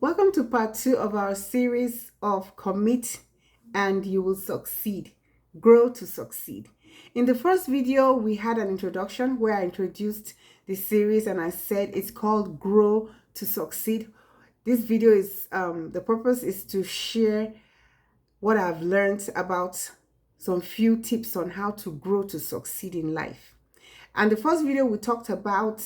Welcome to part two of our series of Commit and You Will Succeed. Grow to Succeed. In the first video, we had an introduction where I introduced the series and I said it's called Grow to Succeed. This video is, the purpose is to share what I've learned about some few tips on how to grow to succeed in life. And the first video, we talked about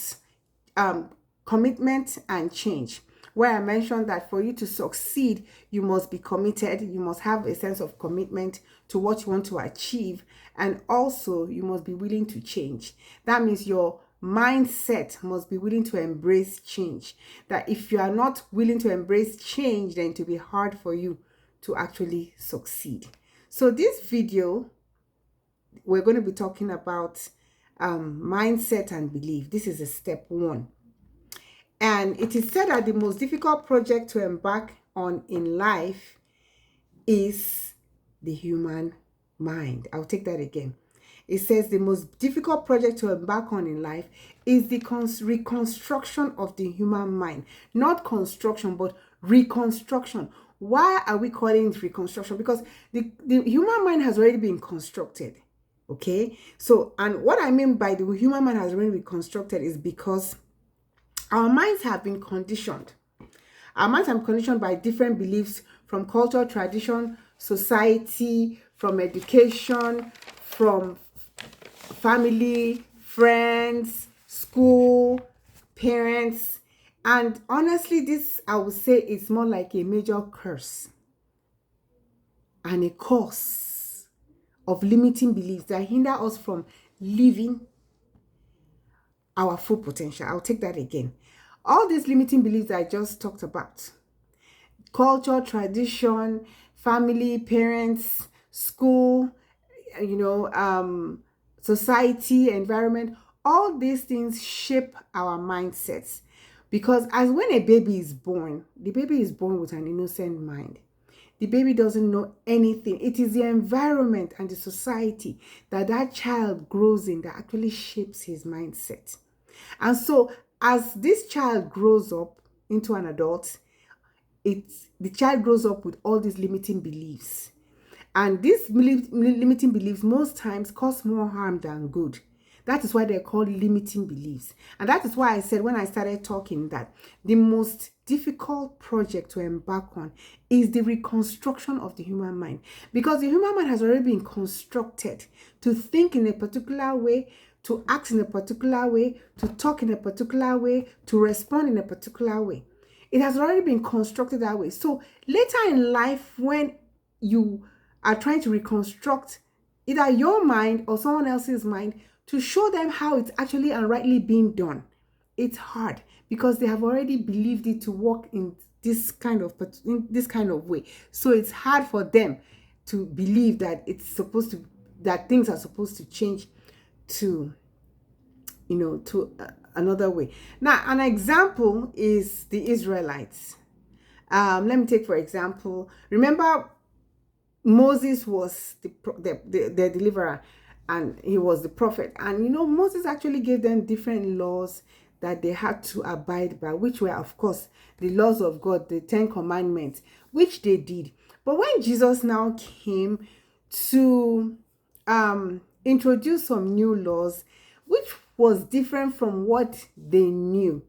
um, commitment and change, where I mentioned that for you to succeed, you must be committed. You must have a sense of commitment to what you want to achieve. And also, you must be willing to change. That means your mindset must be willing to embrace change. That if you are not willing to embrace change, then it will be hard for you to actually succeed. So this video, we're going to be talking about mindset and belief. This is a step one. And it is said that the most difficult project to embark on in life is the human mind. I'll take that again. It says the most difficult project to embark on in life is the reconstruction of the human mind. Not construction, but reconstruction. Why are we calling it reconstruction? Because the human mind has already been constructed. Okay? So, and what I mean by the human mind has already been constructed is because our minds have been conditioned. Our minds have been conditioned by different beliefs from culture, tradition, society, from education, from family, friends, school, parents. And honestly, this, I would say, is more like a major curse and a cause of limiting beliefs that hinder us from living our full potential. I'll take that again. All these limiting beliefs I just talked about, culture, tradition, family, parents, school, society, environment, all these things shape our mindsets. Because as when a baby is born, the baby is born with an innocent mind. The baby doesn't know anything. It is the environment and the society that that child grows in that actually shapes his mindset. And so as this child grows up into an adult, the child grows up with all these limiting beliefs. And these limiting beliefs most times cause more harm than good. That is why they're called limiting beliefs. And that is why I said when I started talking that the most difficult project to embark on is the reconstruction of the human mind. Because the human mind has already been constructed to think in a particular way, to act in a particular way, to talk in a particular way, to respond in a particular way. It has already been constructed that way. So later in life, when you are trying to reconstruct either your mind or someone else's mind to show them how it's actually and rightly being done, it's hard because they have already believed it to work in this kind of way. So it's hard for them to believe that that things are supposed to change to another way. Now, an example is the Israelites. Let me take for example, remember Moses was the deliverer and he was the prophet. And Moses actually gave them different laws that they had to abide by, which were, of course, the laws of God, the 10 Commandments, which they did. But when Jesus now came to introduce some new laws, which was different from what they knew,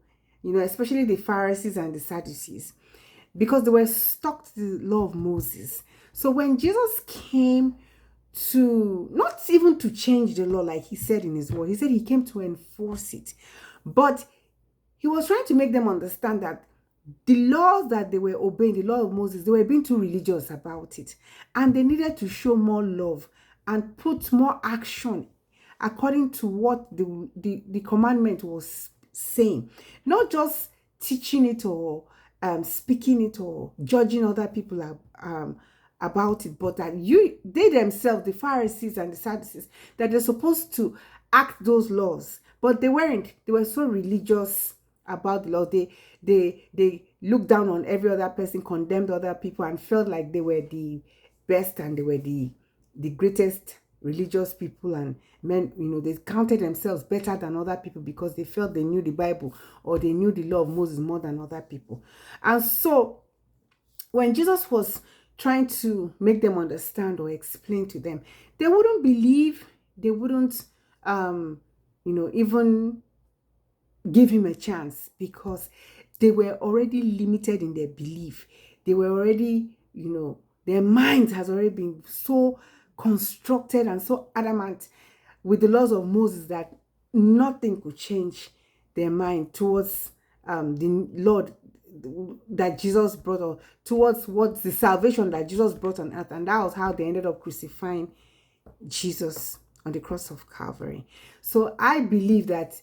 especially the Pharisees and the Sadducees, because they were stuck to the law of Moses. So when Jesus came to, not even to change the law like he said in his word, he said he came to enforce it. But he was trying to make them understand that the laws that they were obeying, the law of Moses, they were being too religious about it. And they needed to show more love and put more action according to what the commandment was saying. Not just teaching it or speaking it or judging other people about it, but that they themselves, the Pharisees and the Sadducees, that they're supposed to act those laws, but they weren't. They were so religious about the law. They looked down on every other person, condemned other people, and felt like they were the best and they were the greatest religious people and men, they counted themselves better than other people because they felt they knew the Bible or they knew the law of Moses more than other people. And so when Jesus was trying to make them understand or explain to them, they wouldn't believe, they wouldn't even give him a chance because they were already limited in their belief. They were already, their minds has already been so constructed and so adamant with the laws of Moses that nothing could change their mind towards the Lord that Jesus brought, or towards what the salvation that Jesus brought on earth. And that was how they ended up crucifying Jesus on the cross of Calvary. So I believe that,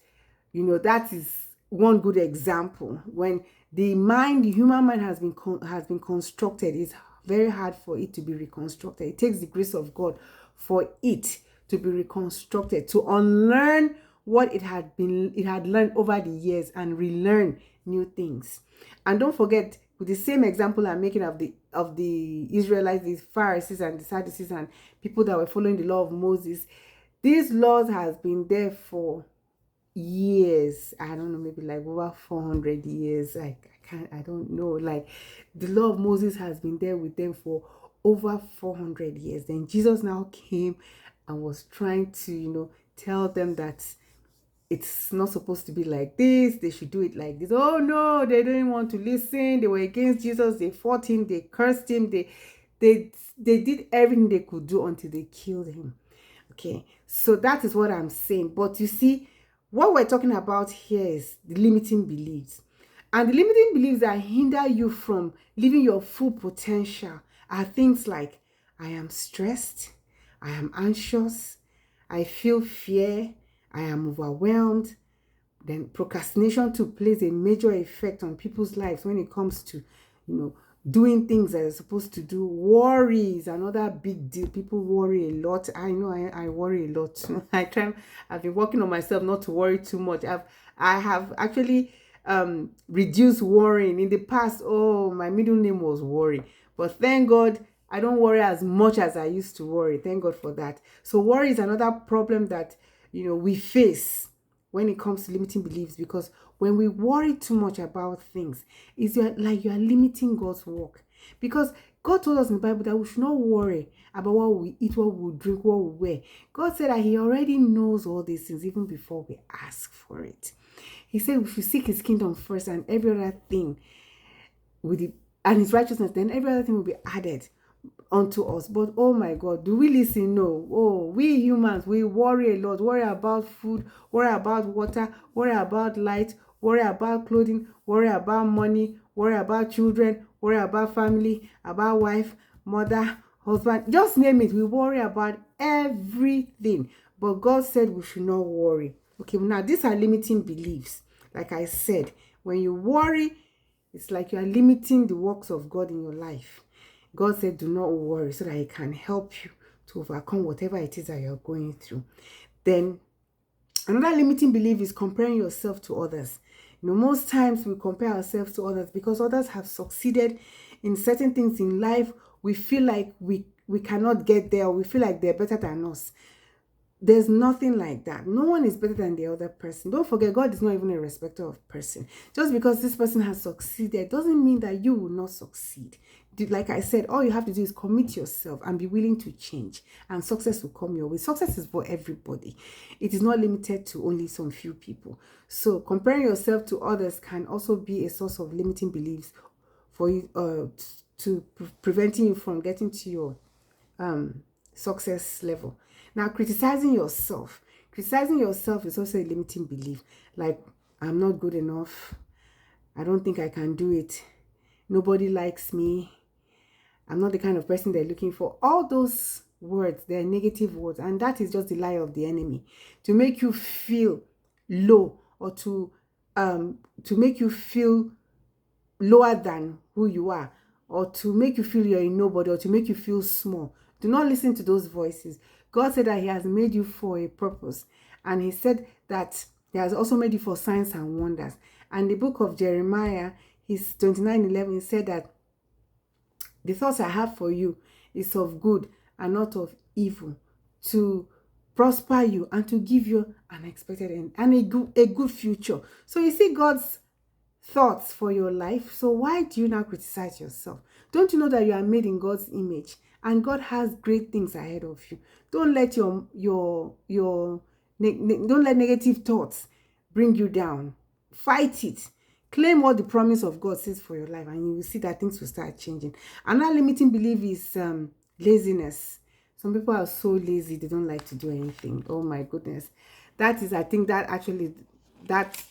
that is one good example. When the human mind has been constructed, it's very hard for it to be reconstructed. It takes the grace of God for it to be reconstructed, to unlearn what it had learned over the years and relearn new things. And don't forget, with the same example I'm making of the Israelites, the Pharisees and the Sadducees and people that were following the law of Moses, these laws has been there for years. I don't know, maybe like over 400 years. I don't know. Like, the law of Moses has been there with them for over 400 years. Then Jesus now came and was trying to, tell them that it's not supposed to be like this. They should do it like this. Oh no, they didn't want to listen. They were against Jesus. They fought him. They cursed him. They did everything they could do until they killed him. Okay, so that is what I'm saying. But you see, what we're talking about here is the limiting beliefs. And the limiting beliefs that hinder you from living your full potential are things like, I am stressed, I am anxious, I feel fear, I am overwhelmed. Then procrastination too plays a major effect on people's lives when it comes to, doing things that they're supposed to do. Worry is another big deal. People worry a lot. I know I worry a lot. I've been working on myself not to worry too much. I have actually reduced worrying. In the past, my middle name was Worry. But thank God, I don't worry as much as I used to worry. Thank God for that. So worry is another problem that, we face when it comes to limiting beliefs, because when we worry too much about things, it's like you are limiting God's work. Because God told us in the Bible that we should not worry about what we eat, what we drink, what we wear. God said that he already knows all these things even before we ask for it. He said we should seek his kingdom first, and every other thing and his righteousness, then every other thing will be added unto us. But oh my God, do we listen? No. We humans, we worry a lot. Worry about food, worry about water, worry about light, worry about clothing, worry about money, worry about children, worry about family, about wife, mother, husband, just name it. We worry about everything. But God said we should not worry. Okay, now these are limiting beliefs. Like I said, when you worry, it's like you are limiting the works of God in your life. God said, do not worry, so that he can help you to overcome whatever it is that you're going through. Then another limiting belief is comparing yourself to others. Most times we compare ourselves to others because others have succeeded in certain things in life. We feel like we cannot get there, or we feel like they're better than us. There's nothing like that. No one is better than the other person. Don't forget, God is not even a respecter of person. Just because this person has succeeded doesn't mean that you will not succeed. Like I said, all you have to do is commit yourself and be willing to change, and success will come your way. Success is for everybody. It is not limited to only some few people. So comparing yourself to others can also be a source of limiting beliefs for you, preventing you from getting to your success level. Now, criticizing yourself is also a limiting belief. Like, I'm not good enough. I don't think I can do it. Nobody likes me. I'm not the kind of person they're looking for. All those words, they're negative words. And that is just the lie of the enemy. To make you feel low, or to make you feel lower than who you are, or to make you feel you're a nobody, or to make you feel small. Do not listen to those voices. God said that he has made you for a purpose. And he said that he has also made you for signs and wonders. And the book of Jeremiah, his 29:11, said that the thoughts I have for you is of good and not of evil, to prosper you and to give you an expected end and a good future. So you see God's thoughts for your life. So why do you now criticize yourself? Don't you know that you are made in God's image and God has great things ahead of you? Don't let don't let negative thoughts bring you down. Fight it. Claim what the promise of God says for your life, and you will see that things will start changing. Another limiting belief is laziness. Some people are so lazy, they don't like to do anything. Oh my goodness. That is, I think that actually, that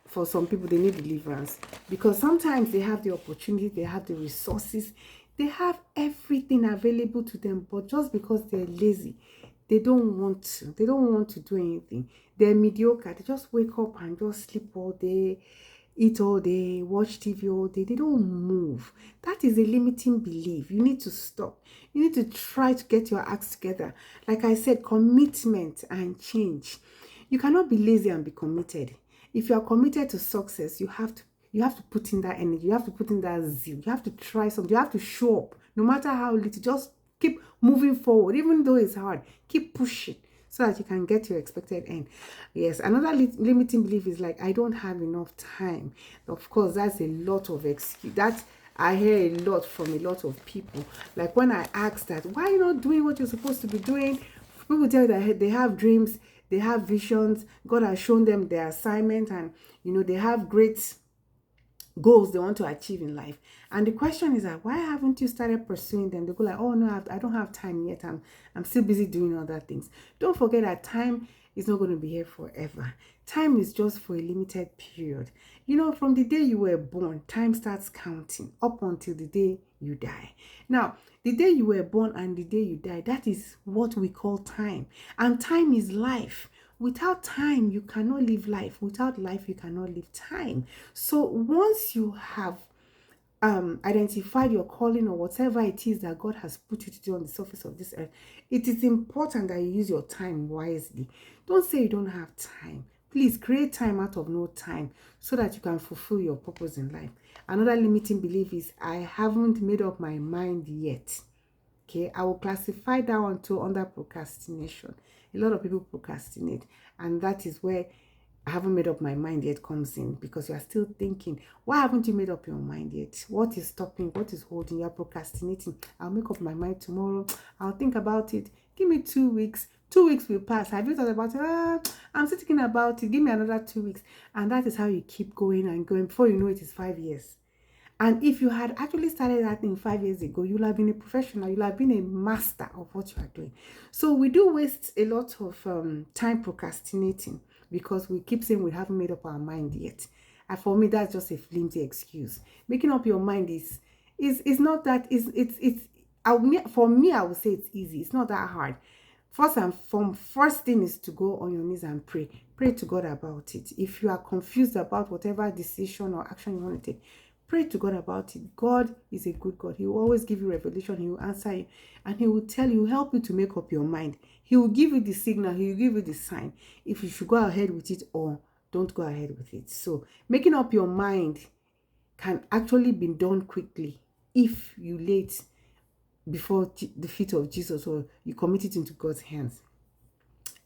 for some people, they need deliverance, because sometimes they have the opportunity, they have the resources, they have everything available to them, but just because they're lazy, they don't want to do anything. They're mediocre. They just wake up and just sleep all day, eat all day, watch TV all day. They don't move. That is a limiting belief. You need to stop. You need to try to get your acts together. Like I said, commitment and change. You cannot be lazy and be committed. If you are committed to success, you have to put in that energy. You have to put in that zeal. You have to try something. You have to show up. No matter how little, just keep moving forward. Even though it's hard, keep pushing so that you can get your expected end. Yes, another limiting belief is like, I don't have enough time. Of course, that's a lot of excuse. That I hear a lot from a lot of people. Like when I ask that, why are you not doing what you're supposed to be doing? People tell you that they have dreams, they have visions. God has shown them their assignment, and they have great goals they want to achieve in life. And the question is that, why haven't you started pursuing them? They go like, oh no, I don't have time yet. I'm still busy doing other things. Don't forget that time is not going to be here forever. Time is just for a limited period. From the day you were born, time starts counting up until the day you die. Now, the day you were born and the day you die, that is what we call time. And time is life. Without time, you cannot live life. Without life, you cannot live time. So once you have identified your calling or whatever it is that God has put you to do on the surface of this earth, it is important that you use your time wisely. Don't say you don't have time. Please create time out of no time so that you can fulfill your purpose in life. Another limiting belief is, I haven't made up my mind yet. Okay, I will classify that one to under procrastination. A lot of people procrastinate, and that is where I haven't made up my mind yet comes in, because you are still thinking. Why haven't you made up your mind yet? What is stopping? What is holding? You are procrastinating. I'll make up my mind tomorrow. I'll think about it. Give me 2 weeks. 2 weeks will pass. Have you thought about it? I'm still thinking about it. Give me another 2 weeks. And that is how you keep going and going. Before you know it, is 5 years. And if you had actually started that thing 5 years ago, you'll have been a professional. You'll have been a master of what you are doing. So we do waste a lot of time procrastinating, because we keep saying we haven't made up our mind yet. And for me, that's just a flimsy excuse. Making up your mind is not that, for me, I would say it's easy. It's not that hard. First thing is to go on your knees and pray. Pray to God about it. If you are confused about whatever decision or action you want to take, pray to God about it. God is a good God. He will always give you revelation. He will answer you, and He will tell you, help you to make up your mind. He will give you the signal. He will give you the sign if you should go ahead with it or don't go ahead with it. So making up your mind can actually be done quickly if you lay it before the feet of Jesus, or you commit it into God's hands.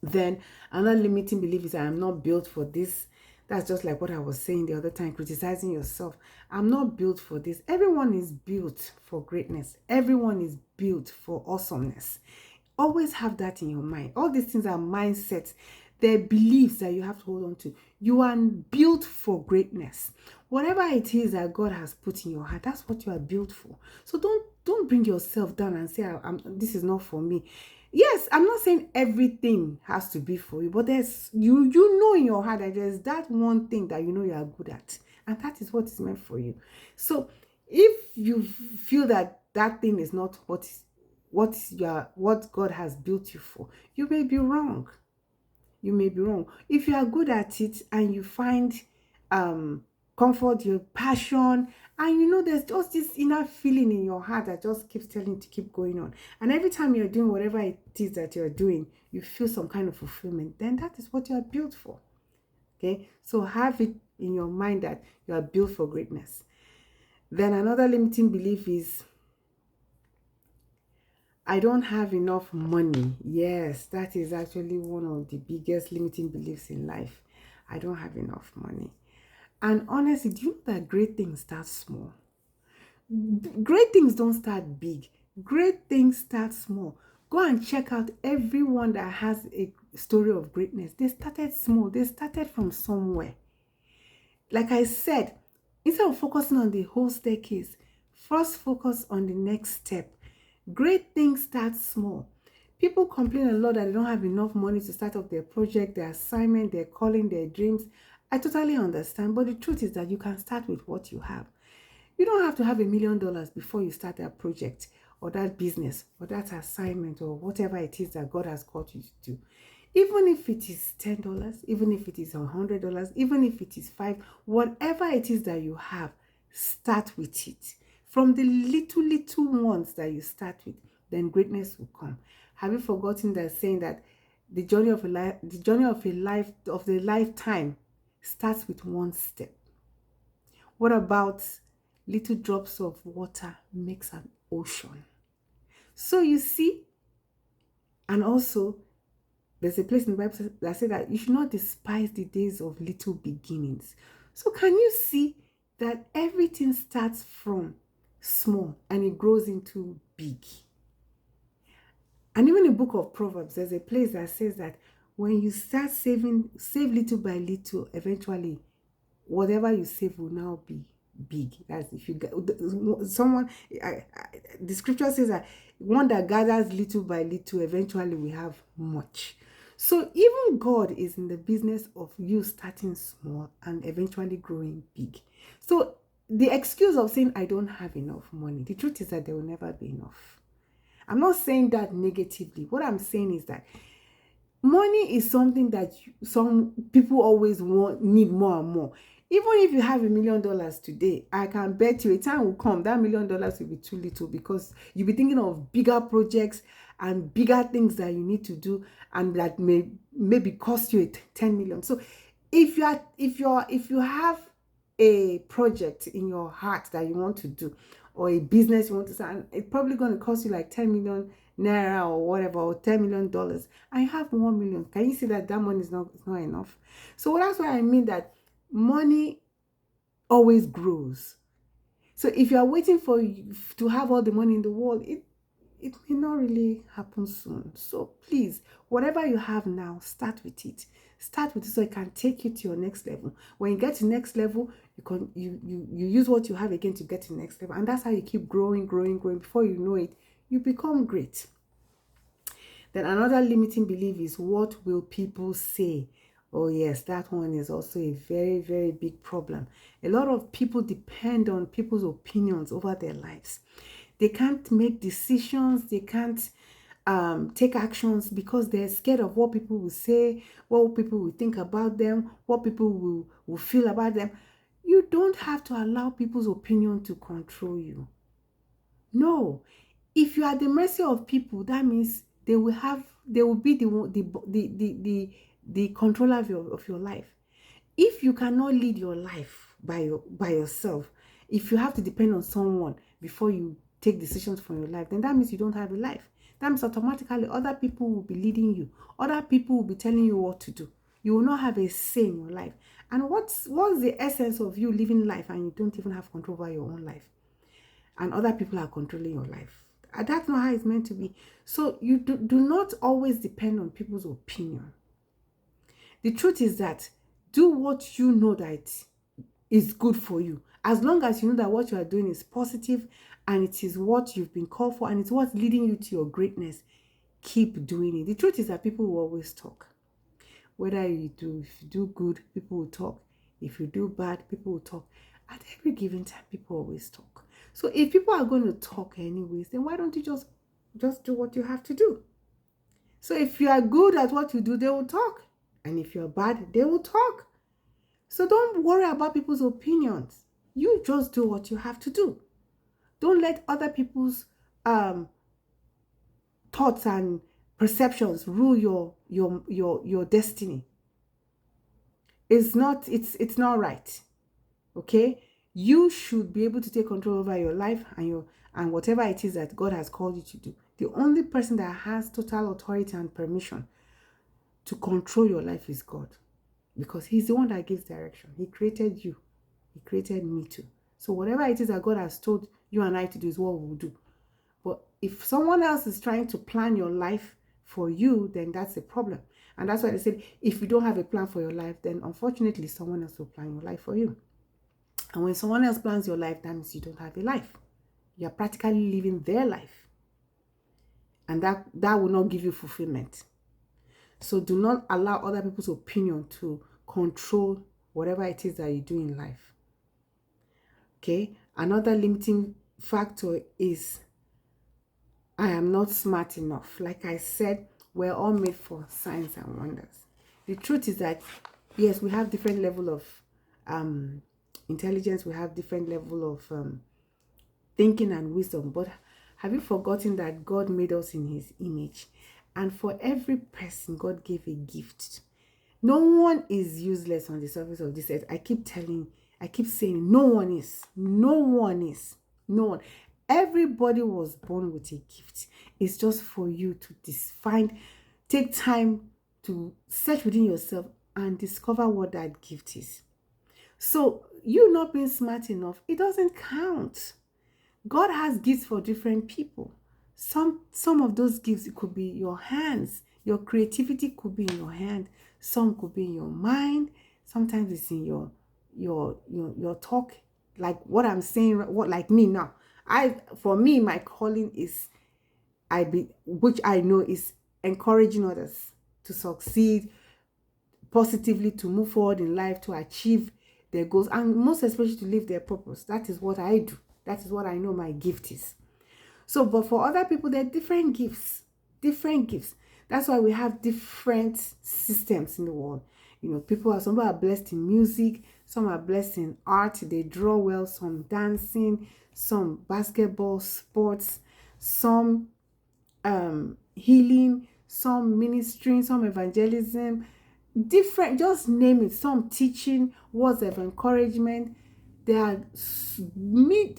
Then another limiting belief is, I am not built for this. That's just like what I was saying the other time, criticizing yourself. I'm not built for this. Everyone is built for greatness. Everyone is built for awesomeness. Always have that in your mind. All these things are mindsets. They're beliefs that you have to hold on to. You are built for greatness. Whatever it is that God has put in your heart, that's what you are built for. So don't bring yourself down and say, this is not for me. Yes, I'm not saying everything has to be for you, but there's you know in your heart that there's that one thing that you are good at, and that is what is meant for you. So if you feel that that thing is not what God has built you for, you may be wrong. You may be wrong. If you are good at it and you find comfort, your passion, and there's just this inner feeling in your heart that just keeps telling you to keep going on, and every time you're doing whatever it is that you're doing, you feel some kind of fulfillment, then that is what you are built for. Okay, so have it in your mind that you are built for greatness. Then another limiting belief is, I don't have enough money. Yes, that is actually one of the biggest limiting beliefs in life. I don't have enough money. And honestly, do you know that great things start small? Great things don't start big. Great things start small. Go and check out everyone that has a story of greatness. They started small. They started from somewhere. Like I said, instead of focusing on the whole staircase, first focus on the next step. Great things start small. People complain a lot that they don't have enough money to start up their project, their assignment, their calling, their dreams. I totally understand, but the truth is that you can start with what you have. You don't have to have $1 million before you start that project or that business or that assignment or whatever it is that God has called you to do. Even if it is $10, even if it is $100, even if it is five, whatever it is that you have, start with it. From the little ones that you start with, then greatness will come. Have you forgotten that saying that the journey of the lifetime starts with one step? What about little drops of water makes an ocean? So you see, and also there's a place in the Bible that says that you should not despise the days of little beginnings. So can you see that everything starts from small and it grows into big? And even in the book of Proverbs, there's a place that says that when you start saving, save little by little, eventually whatever you save will now be big. That's if you get someone, the scripture says that one that gathers little by little eventually will have much. So even God is in the business of you starting small and eventually growing big. So the excuse of saying I don't have enough money, the truth is that there will never be enough. I'm not saying that negatively. What I'm saying is that money is something that some people always need more and more. Even if you have $1 million today, I can bet you a time will come that $1 million will be too little, because you'll be thinking of bigger projects and bigger things that you need to do, and that may maybe cost you 10 million. So if you have a project in your heart that you want to do, or a business you want to start, it's probably going to cost you like 10 million naira or whatever, or $10 million, and you have 1 million. Can you see that money is not enough? So that's why I mean that money always grows. So if you are waiting for to have all the money in the world, it may not really happen soon. So please, whatever you have now, start with it. Start with it so it can take you to your next level. When you get to next level, you use what you have again to get to the next level. And that's how you keep growing. Before you know it, you become great. Then another limiting belief is, what will people say? Oh yes, that one is also a very, very big problem. A lot of people depend on people's opinions over their lives. They can't make decisions. They can't take actions because they're scared of what people will say, what people will think about them, what people will feel about them. You don't have to allow people's opinion to control you. No. If you are at the mercy of people, that means they will be the controller of your life. If you cannot lead your life by yourself, if you have to depend on someone before you take decisions for your life, then that means you don't have a life. That means automatically other people will be leading you. Other people will be telling you what to do. You will not have a say in your life. And what's the essence of you living life and you don't even have control over your own life? And other people are controlling your life. That's not how it's meant to be. So you do not always depend on people's opinion. The truth is that do what you know that is good for you. As long as you know that what you are doing is positive and it is what you've been called for and it's what's leading you to your greatness, keep doing it. The truth is that people will always talk. Whether if you do good, people will talk. If you do bad, people will talk. At every given time, people always talk. So if people are going to talk anyways, then why don't you just do what you have to do? So if you are good at what you do, they will talk. And if you're bad, they will talk. So don't worry about people's opinions. You just do what you have to do. Don't let other people's thoughts and perceptions rule your destiny. It's not right. Okay? You should be able to take control over your life and whatever it is that God has called you to do. The only person that has total authority and permission to control your life is God, because he's the one that gives direction. He created you. He created me too. So whatever it is that God has told you and I to do is what we'll do. But if someone else is trying to plan your life for you, then that's a problem. And that's why they said, if you don't have a plan for your life, then unfortunately someone else will plan your life for you. And when someone else plans your life, that means you don't have a life. You're practically living their life. And that will not give you fulfillment. So do not allow other people's opinion to control whatever it is that you do in life. Okay? Another limiting factor is I am not smart enough. Like I said, we're all made for signs and wonders. The truth is that, yes, we have different level of intelligence. We have different level of thinking and wisdom. But have you forgotten that God made us in his image? And for every person, God gave a gift. No one is useless on the surface of this earth. I keep saying, no one is. No one. Everybody was born with a gift. It's just for you to take time to search within yourself and discover what that gift is. So you not being smart enough, it doesn't count. God has gifts for different people. Some of those gifts, it could be your hands. Your creativity could be in your hand. Some could be in your mind. Sometimes it's in your talk. Like what I'm saying, like me now. For me, my calling is which I know is encouraging others to succeed positively, to move forward in life, to achieve their goals, and most especially to live their purpose. That is what I do. That is what I know my gift is. So, but for other people, there are different gifts. That's why we have different systems in the world. You know, some are blessed in music, some are blessed in art, they draw well, some dancing, some basketball, sports, some healing, some ministering, some evangelism, different, just name it, some teaching, words of encouragement. There are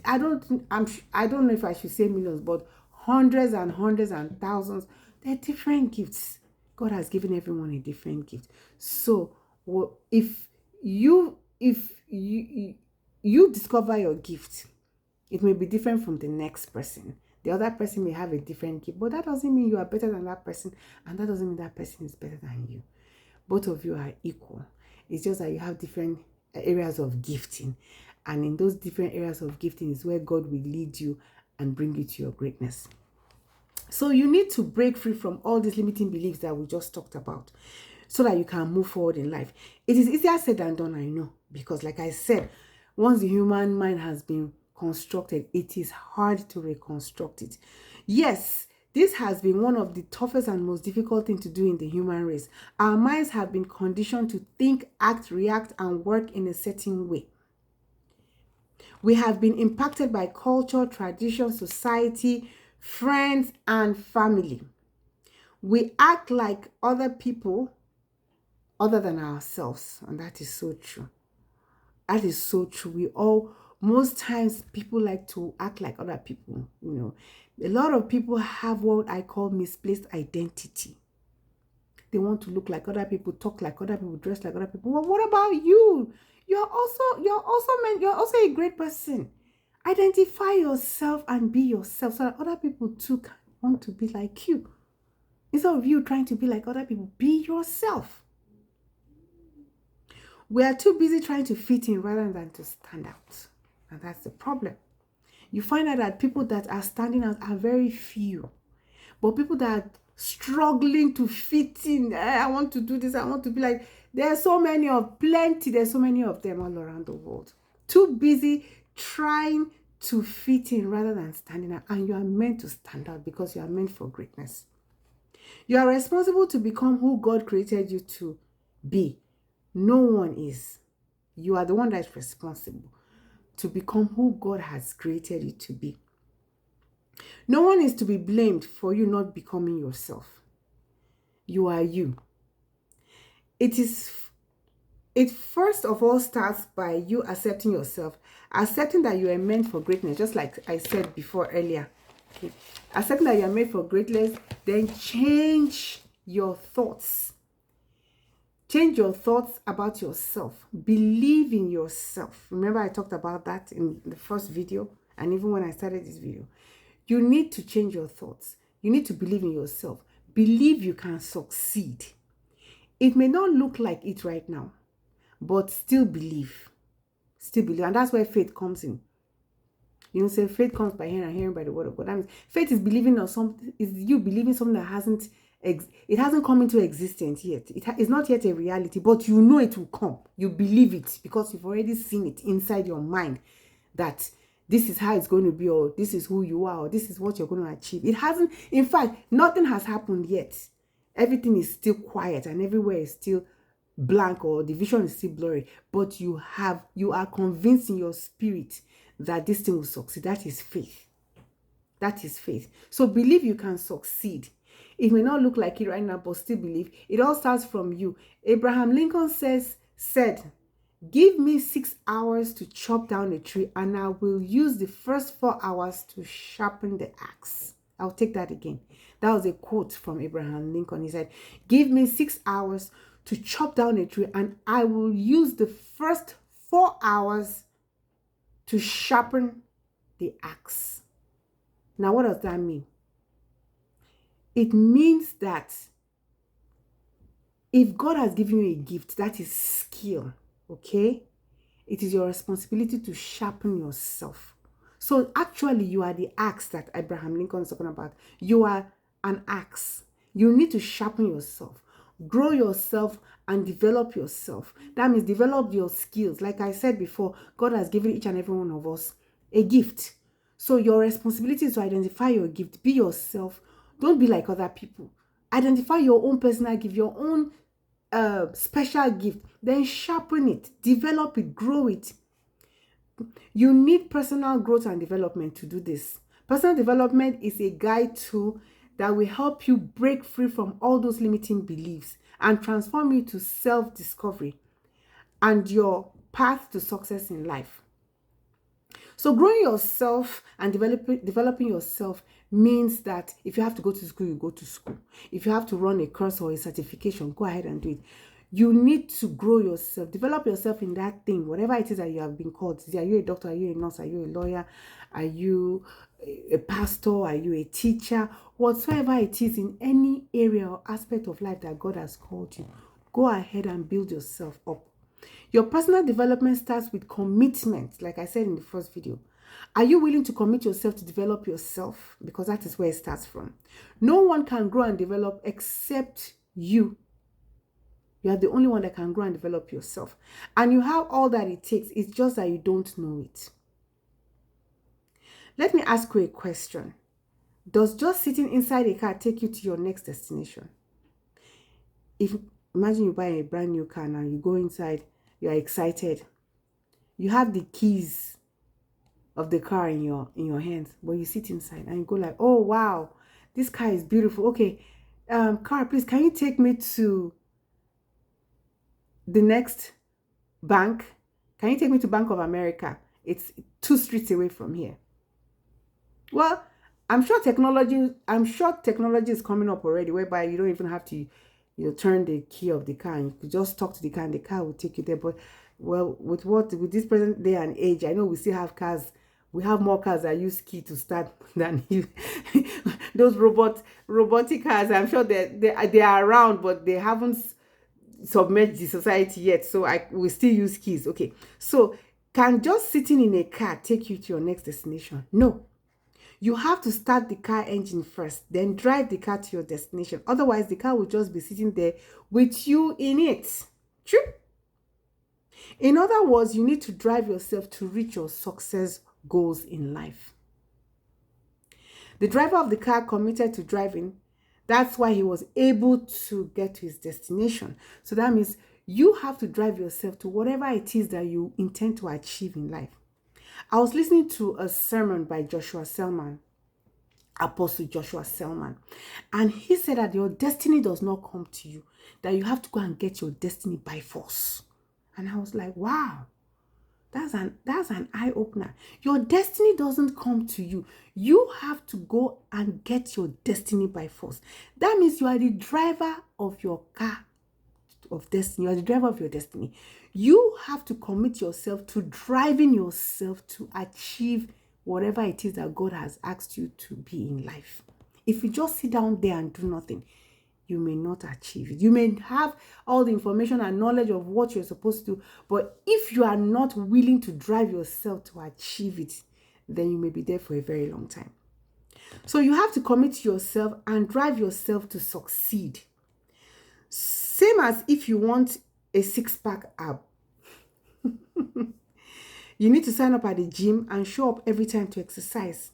I don't know if I should say millions, but hundreds and thousands. There are different gifts. God has given everyone a different gift. So if you discover your gift, it may be different from the next person. The other person may have a different gift, but that doesn't mean you are better than that person, and that doesn't mean that person is better than you. Both of you are equal. It's just that you have different areas of gifting, and in those different areas of gifting is where God will lead you and bring you to your greatness. So you need to break free from all these limiting beliefs that we just talked about so that you can move forward in life. It is easier said than done, I know, because like I said, once the human mind has been constructed, it is hard to reconstruct it. Yes, this has been one of the toughest and most difficult things to do in the human race. Our minds have been conditioned to think, act, react, and work in a certain way. We have been impacted by culture, tradition, society, friends, and family. We act like other people other than ourselves, and that is so true. That is so true. Most times people like to act like other people, you know. A lot of people have what I call misplaced identity. They want to look like other people, talk like other people, dress like other people. Well, what about you? You're also a great person. Identify yourself and be yourself so that other people too can want to be like you. Instead of you trying to be like other people, be yourself. We are too busy trying to fit in rather than to stand out. And that's the problem. You find out that people that are standing out are very few. But people that are struggling to fit in, I want to do this, I want to be like, there's so many of them all around the world. Too busy trying to fit in rather than standing out. And you are meant to stand out because you are meant for greatness. You are responsible to become who God created you to be. No one is. You are the one that is responsible to become who God has created you to be. No one is to be blamed for you not becoming yourself. You are you. It is It first of all starts by you accepting yourself, accepting that you are meant for greatness, just like I said before earlier. Okay. Accepting that you are made for greatness, then change your thoughts. Change your thoughts about yourself. Believe in yourself. Remember, I talked about that in the first video, and even when I started this video. You need to change your thoughts. You need to believe in yourself. Believe you can succeed. It may not look like it right now, but still believe. Still believe. And that's where faith comes in. You know, say faith comes by hearing and hearing by the word of God. That means faith is believing on something, is you believing something that hasn't come into existence yet. It's not yet a reality, but you know it will come. You believe it because you've already seen it inside your mind that this is how it's going to be, or this is who you are, or this is what you're going to achieve. It hasn't, in fact, nothing has happened yet. Everything is still quiet and everywhere is still blank, or the vision is still blurry, but you are convinced in your spirit that this thing will succeed. That is faith. That is faith. So believe you can succeed. It may not look like it right now, but still believe. It all starts from you. Abraham Lincoln said, give me 6 hours to chop down a tree, and I will use the first 4 hours to sharpen the axe. I'll take that again. That was a quote from Abraham Lincoln. He said, give me 6 hours to chop down a tree, and I will use the first 4 hours to sharpen the axe. Now, what does that mean? It means that if God has given you a gift, that is skill, okay? It is your responsibility to sharpen yourself. So actually, you are the axe that Abraham Lincoln is talking about. You are an axe. You need to sharpen yourself, grow yourself, and develop yourself. That means develop your skills. Like I said before, God has given each and every one of us a gift. So your responsibility is to identify your gift. Be yourself. Don't be like other people. Identify your own personal gift, your own special gift. Then sharpen it, develop it, grow it. You need personal growth and development to do this. Personal development is a guide tool that will help you break free from all those limiting beliefs and transform you to self-discovery and your path to success in life. So growing yourself and developing yourself means that if you have to go to school, you go to school. If you have to run a course or a certification, go ahead and do it. You need to grow yourself, develop yourself in that thing, whatever it is that you have been called. Are you a doctor? Are you a nurse? Are you a lawyer? Are you a pastor? Are you a teacher? Whatsoever it is, in any area or aspect of life that God has called you, go ahead and build yourself up. Your personal development starts with commitment, like I said in the first video. Are you willing to commit yourself to develop yourself? Because that is where it starts from. No one can grow and develop except you. You are the only one that can grow and develop yourself. And you have all that it takes. It's just that you don't know it. Let me ask you a question. Does just sitting inside a car take you to your next destination? Imagine you buy a brand new car now, you go inside, you are excited. You have the keys of the car in your hands, but you sit inside and you go like, oh wow, this car is beautiful. Okay, car, please, can you take me to the next bank? Can you take me to Bank of America? It's 2 streets away from here. Well, I'm sure technology is coming up already, whereby you don't even have to turn the key of the car, and you could just talk to the car and the car will take you there. But well, with this present day and age, I know we still have cars. We have more cars that use key to start than you. Those robotic cars, I'm sure they are around, but they haven't submerged the society yet. So we still use keys. Okay, so can just sitting in a car take you to your next destination? No. You have to start the car engine first, then drive the car to your destination. Otherwise, the car will just be sitting there with you in it. True? In other words, you need to drive yourself to reach your success goals in life. The driver of the car committed to driving. That's why he was able to get to his destination. So that means you have to drive yourself to whatever it is that you intend to achieve in life. I was listening to a sermon by Joshua Selman, Apostle Joshua Selman, and he said that your destiny does not come to you, that you have to go and get your destiny by force. And I was like, wow, that's an eye-opener. Your destiny doesn't come to you. You have to go and get your destiny by force. That means you are the driver of your car of destiny. You are the driver of your destiny. You have to commit yourself to driving yourself to achieve whatever it is that God has asked you to be in life. If you just sit down there and do nothing, you may not achieve it. You may have all the information and knowledge of what you're supposed to do, but if you are not willing to drive yourself to achieve it, then you may be there for a very long time. So you have to commit yourself and drive yourself to succeed. Same as if you want a six-pack ab. You need to sign up at the gym and show up every time to exercise.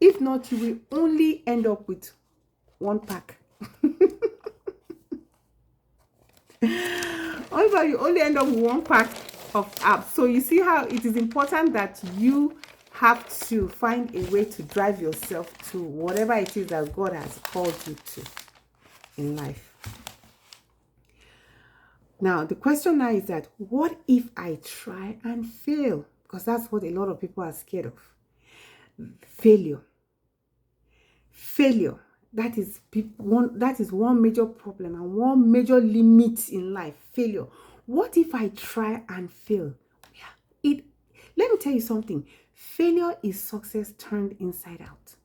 If not, you will only end up with one pack. Also, you only end up with one pack of abs. So you see how it is important that you have to find a way to drive yourself to whatever it is that God has called you to in life. Now, the question now is that, what if I try and fail? Because that's what a lot of people are scared of. Failure. Failure. That is one major problem and one major limit in life. Failure. What if I try and fail? Let me tell you something. Failure is success turned inside out.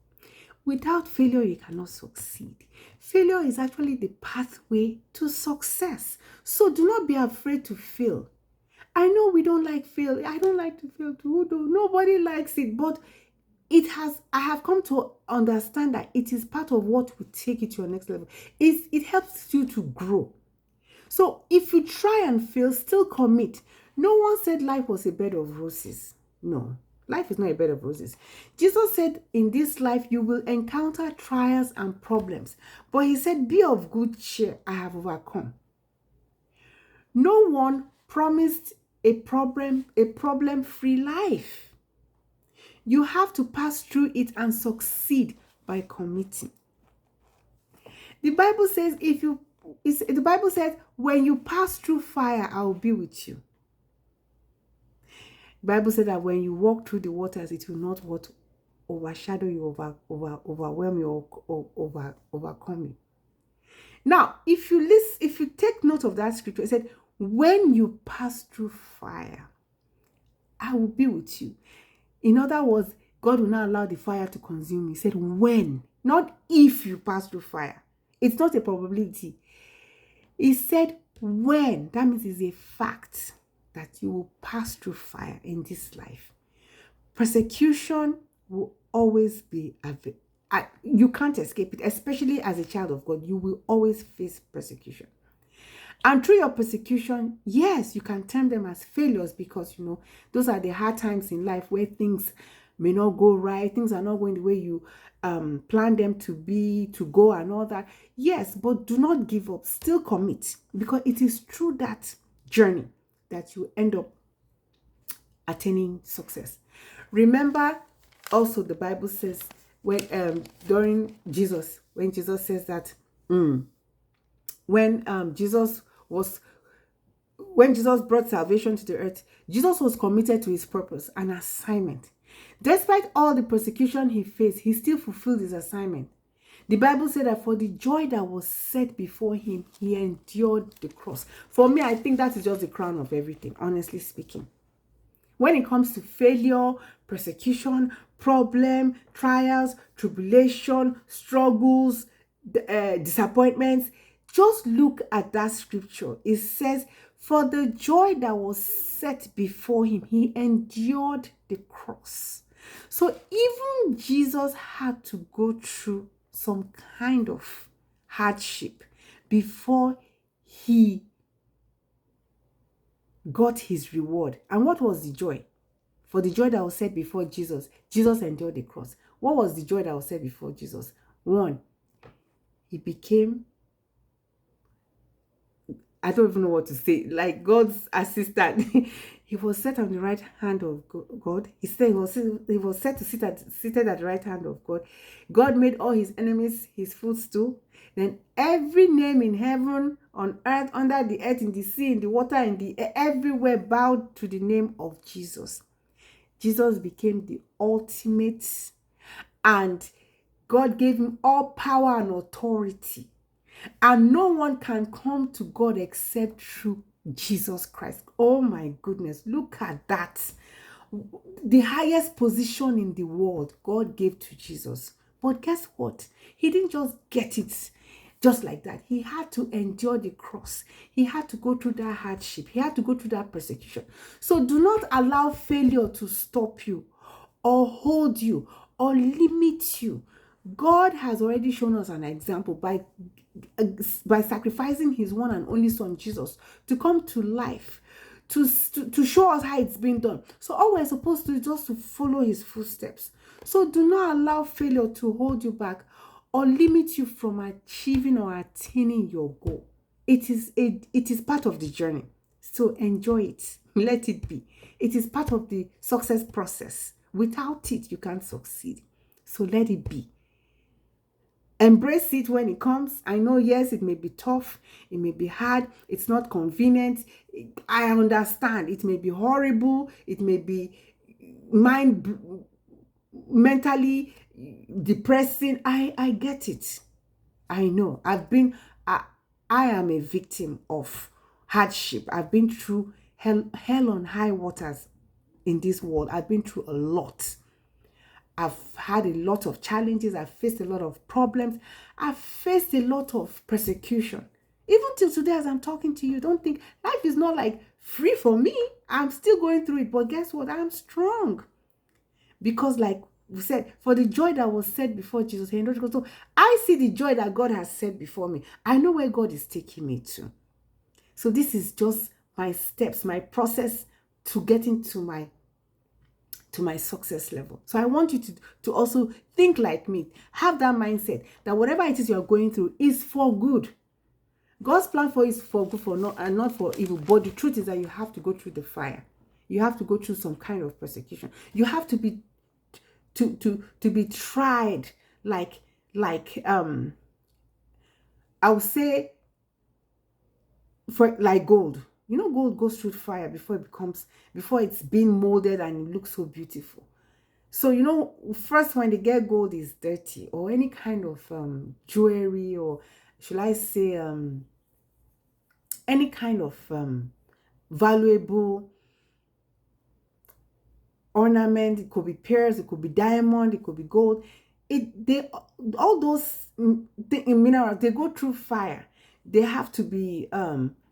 Without failure, you cannot succeed. Failure is actually the pathway to success. So do not be afraid to fail. I know we don't like fail. I don't like to fail too. Nobody likes it. But I have come to understand that it is part of what will take you to your next level. It helps you to grow. So if you try and fail, still commit. No one said life was a bed of roses. No. Life is not a bed of roses. Jesus said, in this life, you will encounter trials and problems. But he said, be of good cheer. I have overcome. No one promised a problem-free life. You have to pass through it and succeed by committing. The Bible says, when you pass through fire, I will be with you. The Bible said that when you walk through the waters, it will not overshadow you, overwhelm you, or overcome you. Now, if you take note of that scripture, it said, when you pass through fire, I will be with you. In other words, God will not allow the fire to consume you. He said, when, not if you pass through fire. It's not a probability. He said, when. That means it's a fact that you will pass through fire in this life. Persecution will always be, you can't escape it, especially as a child of God. You will always face persecution. And through your persecution, yes, you can term them as failures because, those are the hard times in life where things may not go right. Things are not going the way you plan them to go and all that. Yes, but do not give up. Still commit, because it is through that journey that you end up attaining success. Remember, also the Bible says when Jesus says that when Jesus brought salvation to the earth, Jesus was committed to his purpose and assignment. Despite all the persecution he faced, he still fulfilled his assignment. The Bible said that for the joy that was set before him, he endured the cross. For me, I think that is just the crown of everything, honestly speaking. When it comes to failure, persecution, problem, trials, tribulation, struggles, disappointments, just look at that scripture. It says, for the joy that was set before him, he endured the cross. So even Jesus had to go through some kind of hardship before he got his reward. And what was the joy? For the joy that was set before Jesus, Jesus endured the cross. What was the joy that was set before Jesus? One, he became, I don't even know what to say, like God's assistant. He was set on the right hand of God. He was set to seated at the right hand of God. God made all his enemies his footstool. then every name in heaven, on earth, under the earth, in the sea, in the water, in the air, everywhere bowed to the name of Jesus. Jesus became the ultimate, and God gave him all power and authority. And no one can come to God except through Jesus Christ. Oh my goodness, look at that. The highest position in the world God gave to Jesus. But guess what? He didn't just get it just like that. He had to endure the cross. He had to go through that hardship. He had to go through that persecution. So do not allow failure to stop you or hold you or limit you. God has already shown us an example by sacrificing his one and only son Jesus to come to life, to show us how it's been done. So all we're supposed to do is just to follow his footsteps. So do not allow failure to hold you back or limit you from achieving or attaining your goal. It is part of the journey. So enjoy it. Let it be. It is part of the success process. Without it, you can't succeed. So let it be. Embrace it when it comes. I know, yes, it may be tough. It may be hard. It's not convenient. I understand. It may be horrible. It may be mentally depressing. I get it. I know. I am a victim of hardship. I've been through hell on high waters in this world. I've been through a lot. I've had a lot of challenges. I've faced a lot of problems. I've faced a lot of persecution. Even till today, as I'm talking to you, don't think life is not like free for me. I'm still going through it. But guess what? I'm strong. Because like we said, for the joy that was set before Jesus, so I see the joy that God has set before me. I know where God is taking me to. So this is just my steps, my process to get into my success level. So I want you to also think like me. Have that mindset that whatever it is you're going through is for good. God's plan for you is for good, and not for evil. But the truth is that you have to go through the fire. You have to go through some kind of persecution. You have to be tried like I would say for like gold. You know, gold goes through fire before it's being molded and it looks so beautiful. So, you know, first when they get gold is dirty, or any kind of jewelry, or should I say any kind of valuable ornament. It could be pearls, it could be diamond, it could be gold. All those minerals, they go through fire. They have to be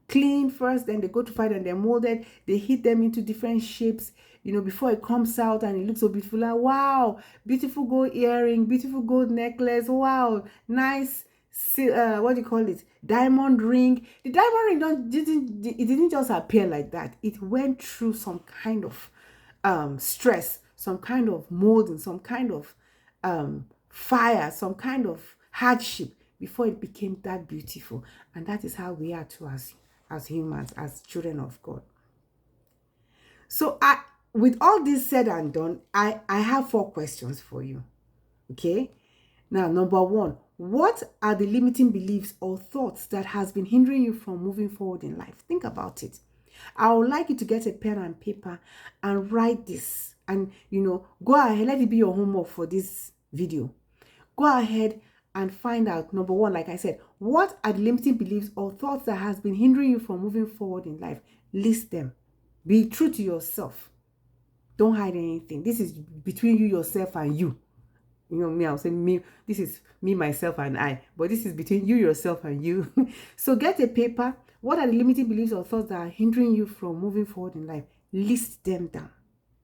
cleaned first, then they go to fire and they're molded. They heat them into different shapes, you know, before it comes out and it looks so beautiful. Like, wow, beautiful gold earring, beautiful gold necklace. Wow, nice. What do you call it? Diamond ring. The diamond ring didn't just appear like that. It went through some kind of stress, some kind of molding, some kind of fire, some kind of hardship before it became that beautiful. And that is how we are too as humans, as children of God. So with all this said and done, I have 4 questions for you. Okay? Now, number 1, what are the limiting beliefs or thoughts that has been hindering you from moving forward in life? Think about it. I would like you to get a pen and paper and write this. And, you know, go ahead, let it be your homework for this video. Go ahead and find out, number 1, like I said, what are the limiting beliefs or thoughts that has been hindering you from moving forward in life? List them. Be true to yourself. Don't hide anything. This is between you, yourself, and you. You know me, I'll say me. This is me, myself, and I. But this is between you, yourself, and you. So get a paper. What are the limiting beliefs or thoughts that are hindering you from moving forward in life? List them down.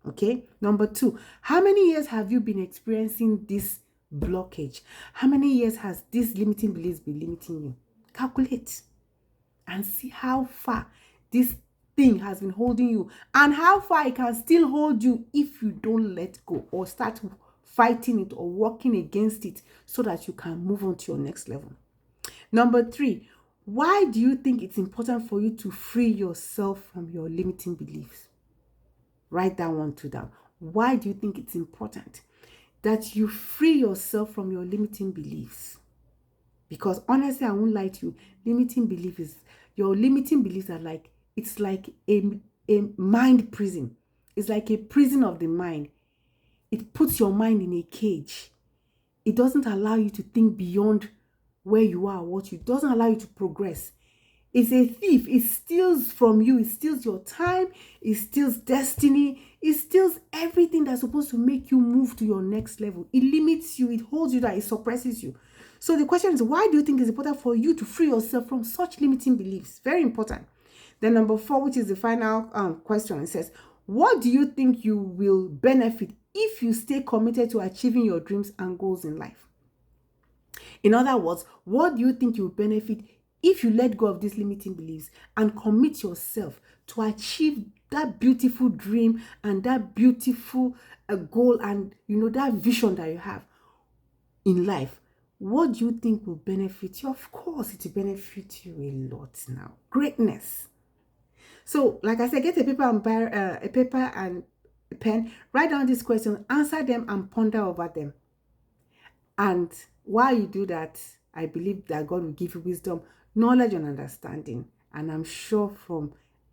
Okay. Number 2, how many years have you been experiencing this blockage? How many years has this limiting beliefs been limiting you? Calculate and see how far this thing has been holding you and how far it can still hold you if you don't let go or start fighting it or working against it so that you can move on to your next level. Number 3, why do you think it's important for you to free yourself from your limiting beliefs? Write that one too down. Why do you think it's important that you free yourself from your limiting beliefs? Because honestly, I won't lie to you, your limiting beliefs are like, it's like a mind prison. It's like a prison of the mind. It puts your mind in a cage. It doesn't allow you to think beyond where you are, what you doesn't allow you to progress. It's a thief. It steals from you. It steals your time. It steals destiny. It steals everything that's supposed to make you move to your next level. It limits you. It holds you down. It suppresses you. So the question is, why do you think it's important for you to free yourself from such limiting beliefs? Very important. Then number 4, which is the final question, it says, what do you think you will benefit if you stay committed to achieving your dreams and goals in life? In other words, what do you think you will benefit if you let go of these limiting beliefs and commit yourself to achieve that beautiful dream and that beautiful goal and that vision that you have in life? What do you think will benefit you? Of course, it will benefit you a lot now. Greatness. So, like I said, get a paper and a pen, write down these questions, answer them, and ponder over them. And while you do that, I believe that God will give you wisdom, knowledge, and understanding. And I'm sure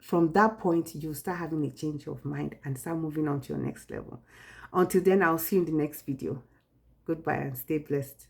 from that point, you'll start having a change of mind and start moving on to your next level. Until then, I'll see you in the next video. Goodbye and stay blessed.